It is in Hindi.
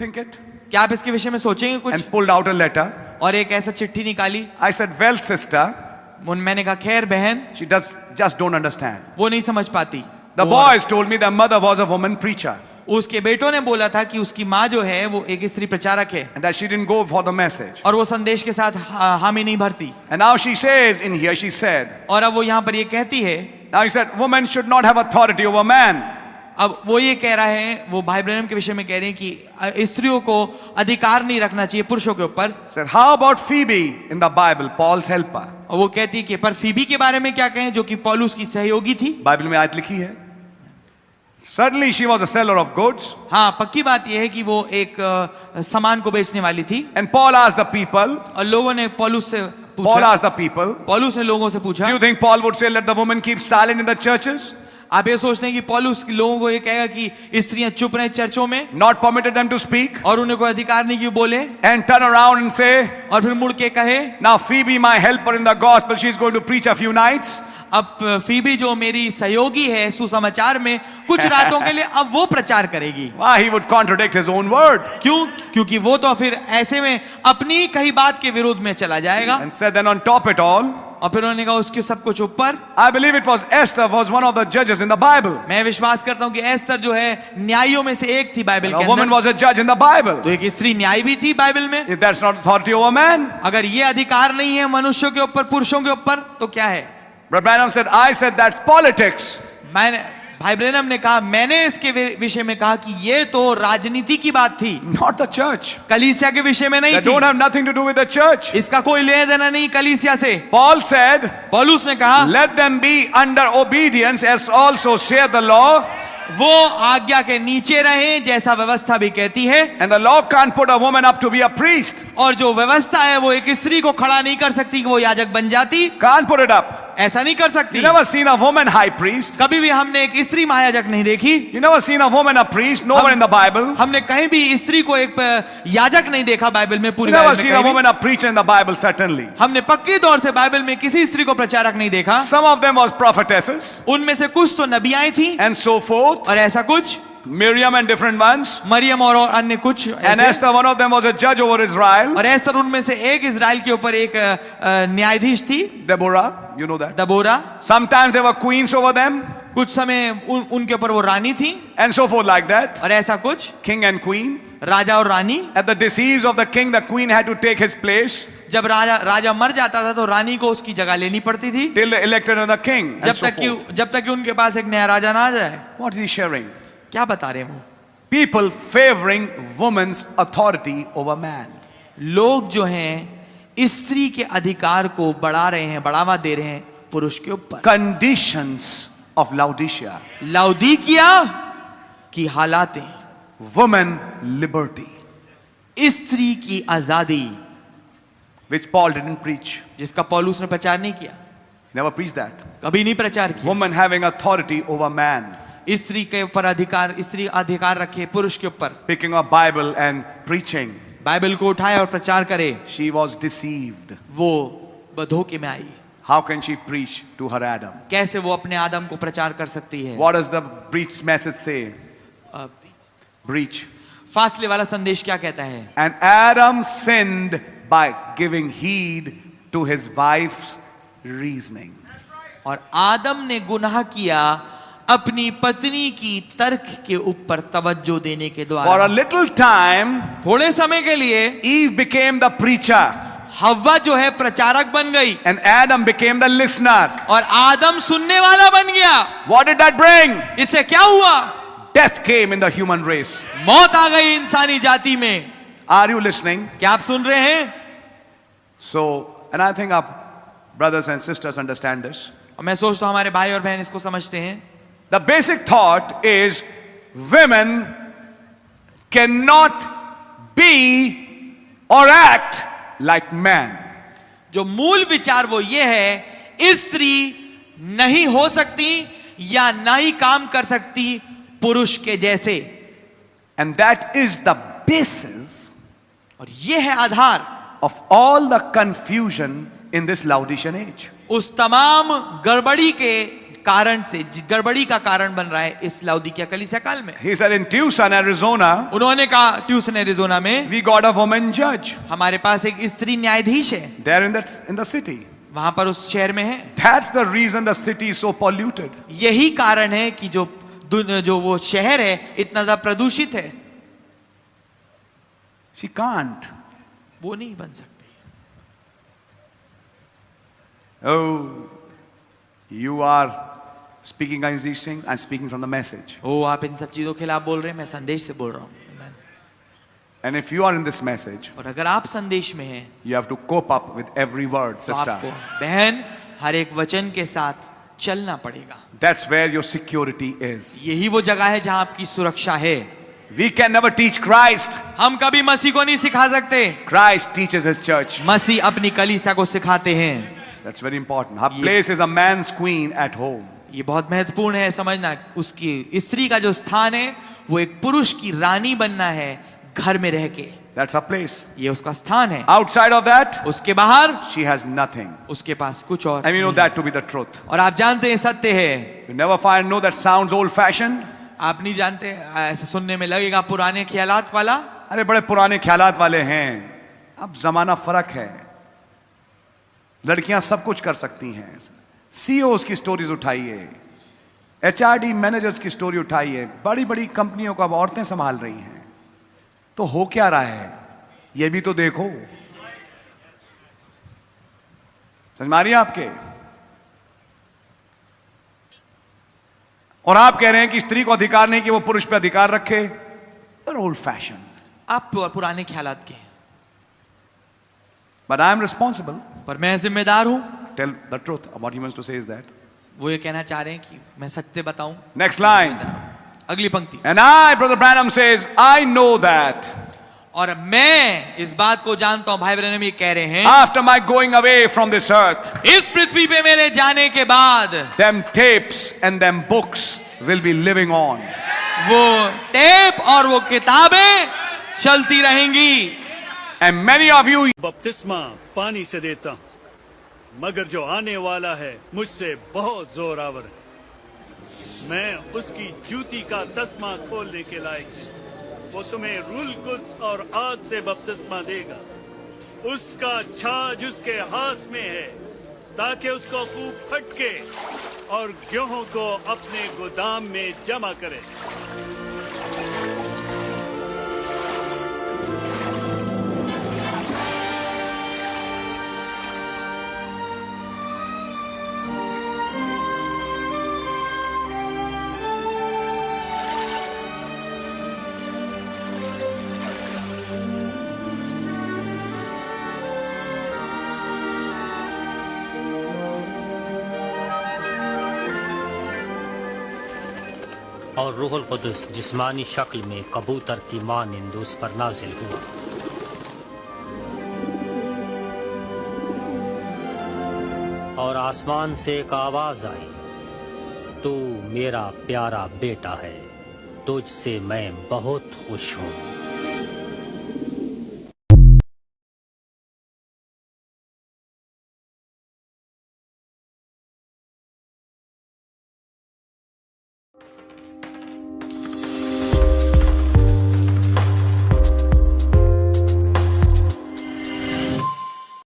think it? क्या आप इसके विषय में सोचेंगे कुछ? And pulled out a letter. और एक ऐसा चिट्ठी निकाली। I said, well, sister, मैंने कहा खैर बहन, she just don't understand. वो नहीं समझ पाती। The boys told me their mother was a woman preacher. उसके बेटों ने बोला था कि उसकी माँ जो है वो एक स्त्री प्रचारक है And that she didn't go for the message. और वो संदेश के साथ हामी नहीं भरती। And now she says in here, she said, और अब वो यहाँ पर ये कहती है, now he said, women should not have authority over man. अब वो ये कह रहा है, वो भाई ब्रैनम के विषय में कह रहे हैं कि स्त्रियों को अधिकार नहीं रखना चाहिए पुरुषों के ऊपर। Said, how about Phoebe in the Bible, Paul's helper? और वो कहती है कि पर फीबी के बारे में क्या कहें, जो कि पौलुस की सहयोगी थी। बाइबल में आयत लिखी है। Certainly she was a seller of goods. हाँ, पक्की बात यह है कि वो एक सामान को बेचने वाली थी। And Paul asked the people. और लोगों ने पौलुस से पूछा। Paul asked the people. पौलुस ने लोगों से पूछा। Do you think Paul would say, let the women keep silent in the churches? आप ये सोचते हैं कि पौलुस लोगों को ये कहेगा कि स्त्रियां चुप रहें चर्चों में? Not permitted them to speak. और उन्हें कोई अधिकार नहीं कि बोले? And turn around and say. और फिर मुड़ के कहे, now Phoebe, my helper in the gospel, she's going to preach a few nights. अब फीबी जो मेरी सहयोगी है सुसमाचार में कुछ रातों के लिए, अब वो प्रचार करेगी। Why he would contradict his own word? क्यों? क्योंकि वो तो फिर ऐसे में अपनी कही बात के विरोध में चला जाएगा। And said, then on top it all, और फिर उन्होंने कहा उसके सब कुछ ऊपर, I believe it was Esther was one of the judges in the Bible. मैं विश्वास करता हूं कि एस्तर जो है न्यायियों में से एक थी बाइबल के A woman अंदर। was a judge in the Bible. तो एक स्त्री न्याय भी थी बाइबल में। If that's not authority over man. अगर ये अधिकार नहीं है मनुष्यों के ऊपर, पुरुषों के ऊपर, तो क्या है? Brother Branham said, I said that's politics. मैंने भाई ब्रैनम ने कहा, मैंने इसके विषय में कहा कि ये तो राजनीति की बात थी, Not the church. कलीसिया के विषय में नहीं That थी। don't have nothing to do with the church. इसका कोई लेना देना नहीं कलीसिया से। Paul said, पौलुस ने कहा, let them be under obedience as also saith the law. वो आज्ञा के नीचे रहें जैसा व्यवस्था भी कहती है। And the law can't put a woman up to be a priest. और जो व्यवस्था है वो एक स्त्री को खड़ा नहीं कर सकती कि वो याजक बन जाती। Can't put it up. ऐसा नहीं कर सकती। You never seen a woman high priest. कभी भी हमने एक स्त्री महायाजक नहीं देखी। You never seen a woman a priest. Nowhere in the Bible. हमने कहीं भी स्त्री को एक याजक नहीं देखा बाइबल में, पूरी You never बाइबल seen में a कहीं woman a preacher in the Bible, certainly. हमने पक्की तौर से बाइबल में किसी स्त्री को प्रचारक नहीं देखा। Some of them was prophetesses. उनमें से कुछ तो नबियाएं थी and so forth. और ऐसा कुछ Miriam and different ones. Maryam और अन्य कुछ And ऐसे। Esther, one of them was a judge over Israel. और एस्तर उनमें से एक इजराइल के ऊपर एक न्यायाधीश थी, Deborah, you know that. Deborah. Sometimes there were queens over them. कुछ समय उनके ऊपर वो रानी थी And so forth like that. और ऐसा कुछ King and queen. राजा और रानी। At the decease of the king, the queen had to take his place. जब राजा मर जाता था तो रानी को उसकी जगह लेनी पड़ती थी Till they elected another king. And so forth. जब तक कि उनके पास एक नया राजा ना आ जाए। What is he sharing? क्या बता रहे हैं वो? People favoring woman's authority over man. लोग जो हैं स्त्री के अधिकार को बढ़ा रहे हैं, बढ़ावा दे रहे हैं पुरुष के ऊपर। Conditions of Laodicea. लाउदीकिया की हालातें, Woman liberty. स्त्री की आजादी, Which Paul didn't preach. जिसका पौलुस ने प्रचार नहीं किया, He never preached that. कभी नहीं प्रचार किया। Woman having authority over man. स्त्री के ऊपर अधिकार, स्त्री अधिकार रखे पुरुष के ऊपर। Picking up Bible and preaching. Bible को उठाए और प्रचार करे। She was deceived. वो धोखे में आई। How can she preach to her Adam? कैसे वो अपने आदम को प्रचार कर सकती है? What does the breach message say? Breach. फासले वाला संदेश क्या कहता है? And Adam sinned by giving heed to his wife's reasoning. और आदम ने गुनाह किया अपनी पत्नी की तर्क के ऊपर तवज्जो देने के For a द्वारा। little time, थोड़े समय के लिए Eve became the preacher हव्वा जो है प्रचारक बन गई and Adam became the listener. और आदम सुनने वाला बन गया। What did that bring? इससे क्या हुआ? Death came in the human race. मौत आ गई इंसानी जाति में। Are you listening? क्या आप सुन रहे हैं? So, and I think our brothers and sisters understand this. और मैं सोचता हूं हमारे भाई और बहन इसको समझते हैं। The basic thought is women cannot be or act like man. जो मूल विचार वो ये है, स्त्री नहीं हो सकती या ना ही काम कर सकती पुरुष के जैसे। And that is the basis और ये है आधार of all the confusion in this Laodicean age. उस तमाम गड़बड़ी के कारण से, गड़बड़ी का कारण बन रहा है इस लाउदीकिया कलीसिया काल में। He said in Tucson, Arizona, उन्होंने कहा ट्यूसन एरिज़ोना में we got a woman judge हमारे पास एक स्त्री न्यायाधीश है, there in the city. वहां पर उस शहर में है। That's the reason the city is so polluted. यही कारण है कि जो वो शहर है इतना ज्यादा प्रदूषित है। She can't. वो नहीं बन सकती। Oh, you are speaking against these things. I'm speaking from the message. ओ आप इन सब चीजों के खिलाफ बोल रहे हैं, मैं संदेश से बोल रहा हूँ। And if you are in this message, और अगर आप संदेश में हैं you have to cope up with every word, तो sister. आपको बहन हर एक वचन के साथ चलना पड़ेगा। That's where your security is. यही वो जगह है जहां आपकी सुरक्षा है। We can never teach Christ. हम कभी मसीह को नहीं सिखा सकते, Christ teaches his church. मसीह अपनी कलीसिया को सिखाते हैं। That's very important. Her place is a man's queen at home. ये बहुत महत्वपूर्ण है समझना, उसकी स्त्री का जो स्थान है वो एक पुरुष की रानी बनना है घर में रह के। That's her place. ये उसका स्थान है। Outside of that, उसके बाहर she has nothing. उसके पास कुछ और And we know नहीं। that to be the truth. और आप जानते हैं सत्य है। You never know that sounds old-fashioned. आप नहीं जानते, ऐसा सुनने में लगेगा पुराने ख्यालात वाला। अरे बड़े पुराने ख्यालात वाले हैं। अब जमाना फर्क है, लड़कियां सब कुछ कर सकती हैं। CEOs की स्टोरीज उठाइए, HRD मैनेजर्स की स्टोरी उठाइए, बड़ी बड़ी कंपनियों को अब औरतें संभाल रही हैं। तो हो क्या रहा है ये भी तो देखो। समझ मारिए आपके। और आप कह रहे हैं कि स्त्री को अधिकार नहीं कि वो पुरुष पे अधिकार रखे। Old fashion. आप पुराने ख्यालात के हैं। But I am responsible. पर मैं जिम्मेदार हूं। Tell the truth. What he wants to say is that. वो ये कहना चाह रहे हैं कि मैं सत्य बताऊं। Next line. अगली पंक्ति। And I, Brother Branham says, I know that. और मैं इस बात को जानता हूं, भाई ब्रैनम ये कह रहे हैं, After my going away from this earth, इस पृथ्वी पे मेरे जाने के बाद them tapes and them books will be living on. वो टेप और वो किताबें चलती रहेंगी। And many of you, बपतिस्मा पानी से देता हूं, मगर जो आने वाला है मुझसे बहुत जोरावर है। मैं उसकी जूती का तस्मा खोलने के लायक हूं। वो तुम्हें रूल कुद्स और आग से बपतिस्मा देगा। उसका छाछ उसके हाथ में है, ताकि उसको खूब फटके और गेहूं को अपने गोदाम में जमा करे। और रूहुल कुदस जिस्मानी शक्ल में कबूतर की मानिंद उस पर नाजिल हुआ। और आसमान से एक आवाज आई, तू मेरा प्यारा बेटा है, तुझसे मैं बहुत खुश हूँ।